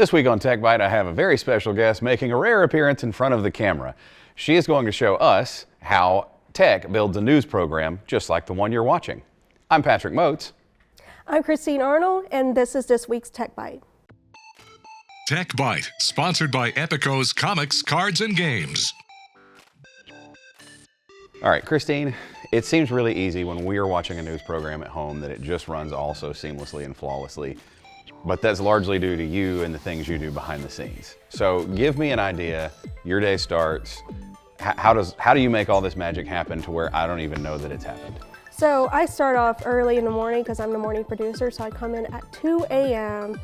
This week on tech-byte, I have a very special guest making a rare appearance in front of the camera. She is going to show us how tech builds a news program just like the one you're watching. I'm Patrick Moats. I'm Khristine Arnold, and this is this week's tech-byte. Tech-byte, sponsored by Epico's Comics, Cards, and Games. All right, Khristine, it seems really easy when we are watching a news program at home that it just runs all so seamlessly and flawlessly. But that's largely due to you and the things you do behind the scenes. So give me an idea. Your day starts. How do you make all this magic happen to where I don't even know that it's happened? So I start off early in the morning because I'm the morning producer. So I come in at 2 a.m.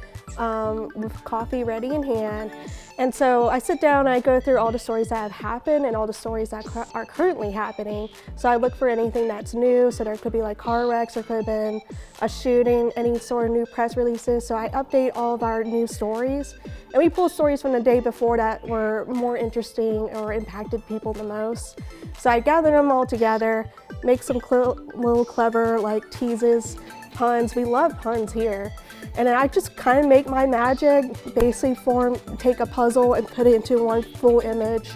With coffee ready in hand. And so I sit down and I go through all the stories that have happened and all the stories that are currently happening. So I look for anything that's new. So there could be like car wrecks, there could have been a shooting, any sort of new press releases. So I update all of our news stories. And we pull stories from the day before that were more interesting or impacted people the most. So I gather them all together, make some little clever like teases, puns. We love puns here. And then I just kind of make my magic, basically take a puzzle and put it into one full image.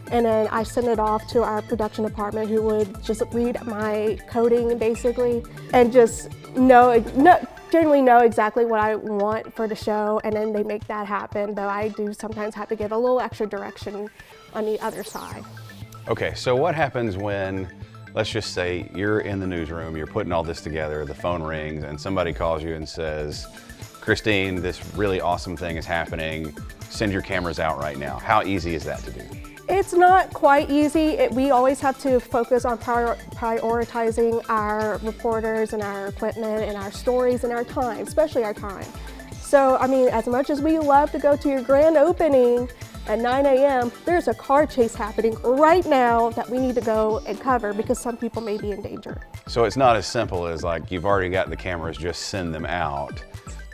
And then I send it off to our production department who would just read my coding basically and just generally know exactly what I want for the show, and then they make that happen, though I do sometimes have to give a little extra direction on the other side. Okay, so what happens when, let's just say you're in the newsroom, you're putting all this together, the phone rings, and somebody calls you and says, Khristine, this really awesome thing is happening. Send your cameras out right now. How easy is that to do? It's not quite easy. We always have to focus on prioritizing our reporters and our equipment and our stories and our time, especially our time. So, I mean, as much as we love to go to your grand opening at 9 a.m., there's a car chase happening right now that we need to go and cover because some people may be in danger. So it's not as simple as like you've already got the cameras, just send them out.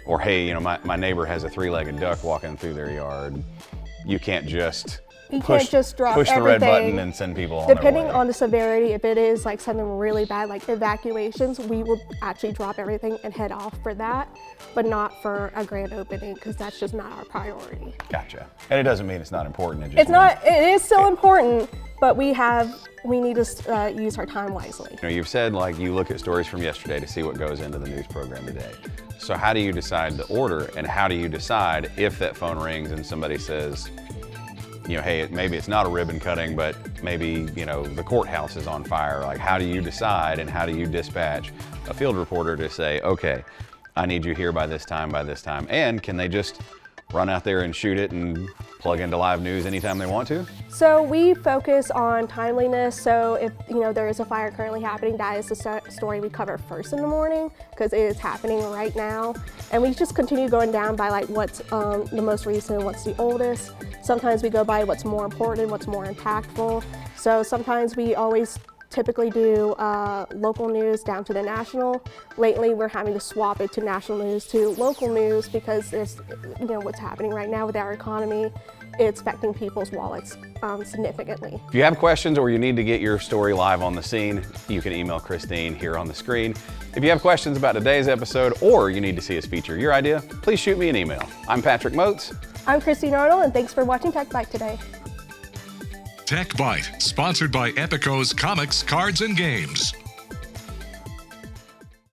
Or hey, you know, my neighbor has a three-legged duck walking through their yard. You can't just push the red button and send people on their way. Depending on the severity, if it is like something really bad, like evacuations, we will actually drop everything and head off for that, but not for a grand opening because that's just not our priority. Gotcha. And it doesn't mean it's not important. It is still important, but we need to use our time wisely. You know, you've said like you look at stories from yesterday to see what goes into the news program today. So how do you decide the order, and how do you decide if that phone rings and somebody says, you know, hey, maybe it's not a ribbon cutting, but maybe, you know, the courthouse is on fire. Like, how do you decide and how do you dispatch a field reporter to say, okay, I need you here by this time, and can they just run out there and shoot it and plug into live news anytime they want to? So we focus on timeliness. So if there is a fire currently happening, that is the story we cover first in the morning because it is happening right now. And we just continue going down by like what's the most recent, what's the oldest. Sometimes we go by what's more important, what's more impactful. So sometimes we always typically do local news down to the national. Lately, we're having to swap it to national news to local news because there's, what's happening right now with our economy. It's affecting people's wallets significantly. If you have questions or you need to get your story live on the scene, you can email Khristine here on the screen. If you have questions about today's episode or you need to see us feature your idea, please shoot me an email. I'm Patrick Moats. I'm Khristine Arnold, and thanks for watching tech-byte today. Tech-byte, sponsored by Epico's Comics, Cards, and Games.